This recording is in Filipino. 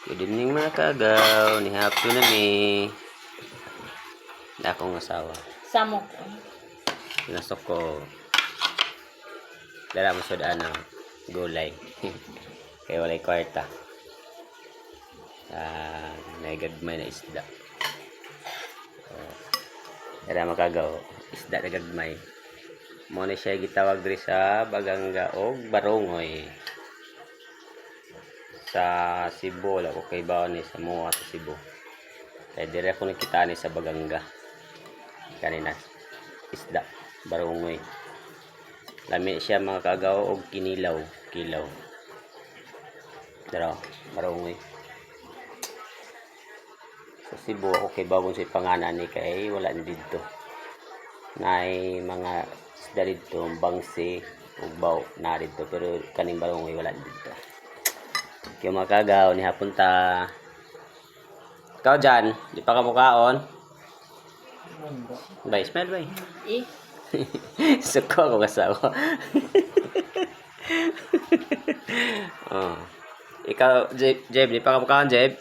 Good evening mga kagaw. Ni hapon na mi. Na akong asawa. Samok. Pinasok ko. Dala mo sa daan ng gulay. Kaya walay kwarta. Naigagmay na isda. Dala mga kagaw. Isda na gagmay. Muna siya gitawag diri sa Baganga o Barongoy. Sa Cebu, wala ko kay baon ni sa mga sa Cebu. Kaya dire ako nakita ni sa Baganga. Kanina isda, Barongoy. Lami siya mga kagaw og kinilaw, kilaw. Dara, Barongoy. Sa Cebu ako kay bawon sa panganan ni kay wala ni didto. Nay mga isda didto, bangsi ug baw na didto pero kaning Barongoy wala didto. Kaya mga kagaw, ni hapon ta. Ikaw dyan, di pa ka mukaon? Bay, smell bay. Eh, Suko ako kasawa. Oh. Ikaw, Jeb, di pa ka mukaon, Jeb?